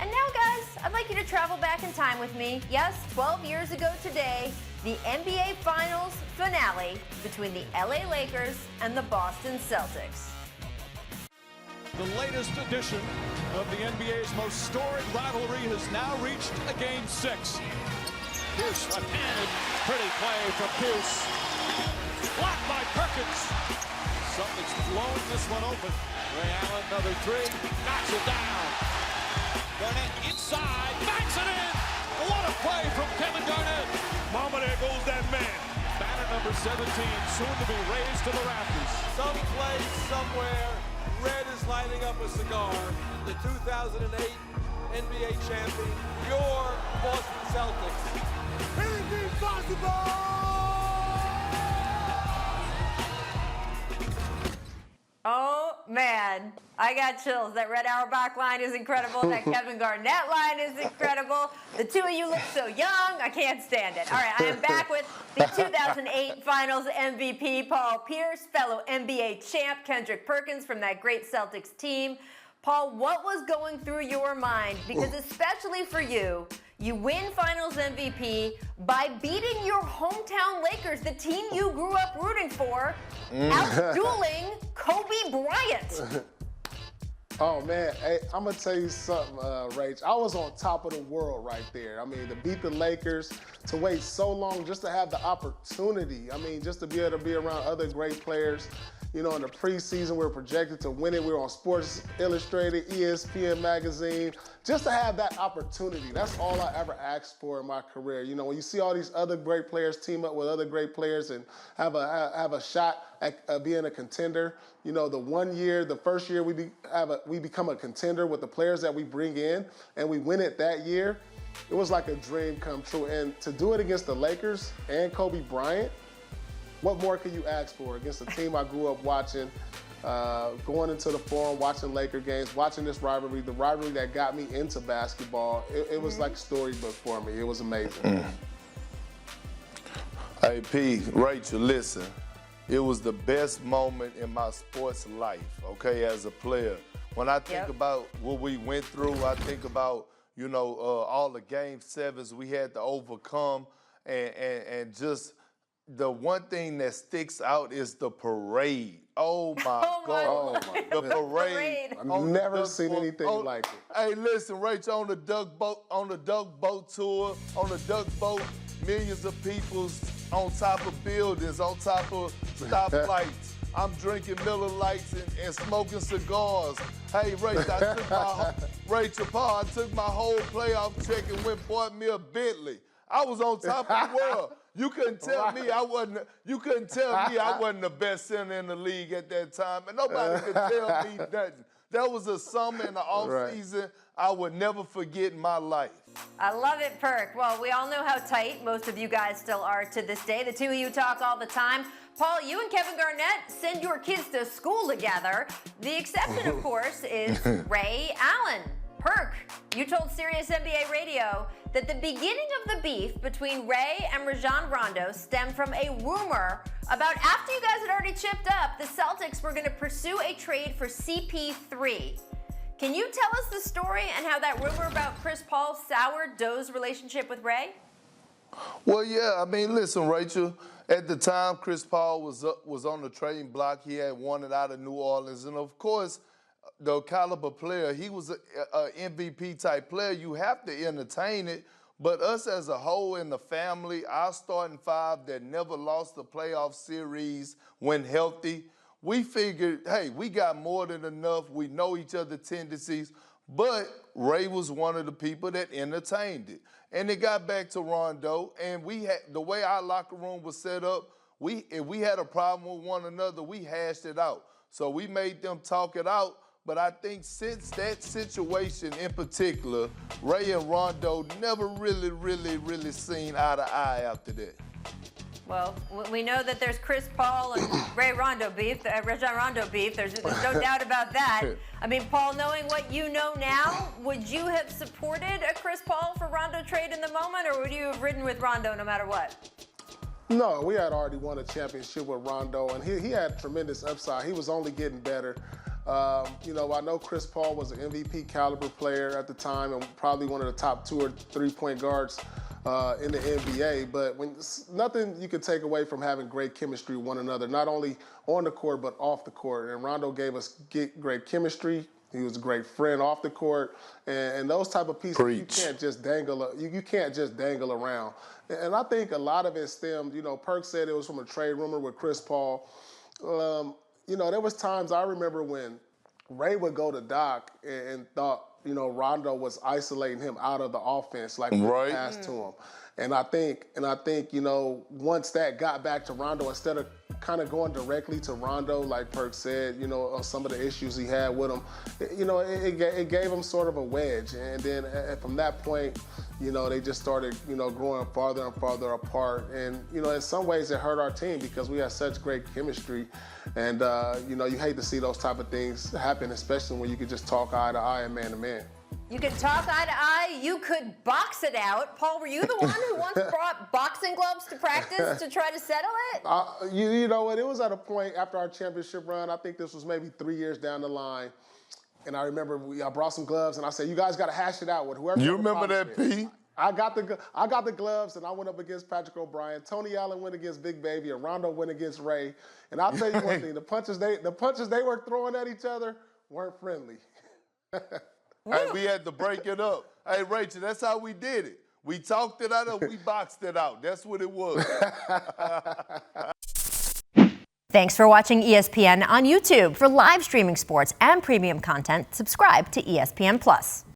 And now, guys, I'd like you to travel back in time with me. Yes, 12 years ago today, the NBA Finals finale between the LA Lakers and the Boston Celtics. The latest edition of the NBA's most storied rivalry has now reached a Game 6. Pierce left-handed, pretty play from Pierce. Blocked by Perkins. Celtics blowing this one open. Ray Allen, another three, knocks it down. Garnett inside, backs it in. What a play from Kevin Garnett. Mama, there goes that man. Banner number 17, soon to be raised to the rafters. Someplace, somewhere, red is lighting up a cigar. The 2008 NBA champion, your Boston Celtics. Anything possible! Oh, man, I got chills. That Red Auerbach line is incredible. That Kevin Garnett line is incredible. The two of you look so young. I can't stand it. All right, I am back with the 2008 Finals MVP, Paul Pierce, fellow NBA champ Kendrick Perkins from that great Celtics team. Paul, what was going through your mind? Because especially for you, you win Finals MVP by beating your hometown Lakers, the team you grew up rooting for, out-dueling Kobe Bryant. Oh, man. Hey, I'm going to tell you something, Rach. I was on top of the world right there. I mean, to beat the Lakers, to wait so long just to have the opportunity. I mean, just to be able to be around other great players. You know, in the preseason, we were projected to win it. We were on Sports Illustrated, ESPN magazine. Just to have that opportunity, that's all I ever asked for in my career. You know, when you see all these other great players team up with other great players and have a shot at being a contender, you know, the first year we become a contender with the players that we bring in, and we win it that year, it was like a dream come true. And to do it against the Lakers and Kobe Bryant, what more could you ask for against a team I grew up watching, going into the Forum, watching Laker games, watching this rivalry, the rivalry that got me into basketball. It was like a storybook for me. It was amazing. Hey, P, Rachel, listen. It was the best moment in my sports life, okay, as a player. When I think about what we went through, I think about, you know, all the Game 7s we had to overcome, and just the one thing that sticks out is the parade. Oh my God. The parade. I've never seen anything like it. Hey, listen, Rachel, on the duck boat tour, on the duck boat, millions of people on top of buildings, on top of stoplights. I'm drinking Miller Lights and smoking cigars. Hey, Rachel, I took my whole playoff check and went bought me a Bentley. I was on top of the world. You couldn't tell me I wasn't. You couldn't tell me I wasn't the best center in the league at that time, and nobody could tell me nothing. That was a summer in the off season I would never forget in my life. I love it, Perk. Well, we all know how tight most of you guys still are to this day. The two of you talk all the time. Paul, you and Kevin Garnett send your kids to school together. The exception, of course, is Ray Allen. Perk, you told Sirius NBA Radio that the beginning of the beef between Ray and Rajon Rondo stemmed from a rumor about after you guys had already chipped up, the Celtics were going to pursue a trade for CP3. Can you tell us the story and how that rumor about Chris Paul soured Doe's relationship with Ray? Well, yeah, I mean, listen, Rachel, at the time Chris Paul was on the trading block. He had wanted out of New Orleans, and of course, the caliber player, he was an MVP type player. You have to entertain it. But us as a whole in the family, our starting five that never lost the playoff series when healthy, we figured, hey, we got more than enough. We know each other's tendencies. But Ray was one of the people that entertained it. And it got back to Rondo. And the way our locker room was set up, if we had a problem with one another, we hashed it out. So we made them talk it out. But I think since that situation in particular, Ray and Rondo never really seen eye to eye after that. Well, we know that there's Chris Paul and Ray Rondo beef, Rajon Rondo beef. There's no doubt about that. I mean, Paul, knowing what you know now, would you have supported a Chris Paul for Rondo trade in the moment, or would you have ridden with Rondo no matter what? No, we had already won a championship with Rondo, and he had tremendous upside. He was only getting better. I know Chris Paul was an MVP caliber player at the time and probably one of the top 2 or 3 point guards in the NBA. But nothing you could take away from having great chemistry with one another, not only on the court but off the court. And Rondo gave us great chemistry. He was a great friend off the court, and those type of pieces you can't just dangle. You can't just dangle around. And I think a lot of it stemmed. Perk said it was from a trade rumor with Chris Paul. There was times I remember when Ray would go to Doc and thought, Rondo was isolating him out of the offense, like right. passed to him. And I think, once that got back to Rondo, instead of kind of going directly to Rondo, like Perk said, on some of the issues he had with him, it gave him sort of a wedge. And then from that point, they just started, growing farther and farther apart. And, in some ways it hurt our team because we had such great chemistry. And, you hate to see those type of things happen, especially when you could just talk eye to eye and man to man. You could talk eye to eye. You could box it out. Paul, were you the one who once brought boxing gloves to practice to try to settle it? You know what? It was at a point after our championship run. I think this was maybe 3 years down the line. And I remember I brought some gloves, and I said, "You guys got to hash it out with whoever." You remember that, P? I got the gloves, and I went up against Patrick O'Brien. Tony Allen went against Big Baby, and Rondo went against Ray. And I'll tell you one thing: the punches they were throwing at each other weren't friendly. Hey, we had to break it up. Hey, Rachel, that's how we did it. We talked it out or we boxed it out. That's what it was. Thanks for watching ESPN on YouTube. For live streaming sports and premium content, subscribe to ESPN+.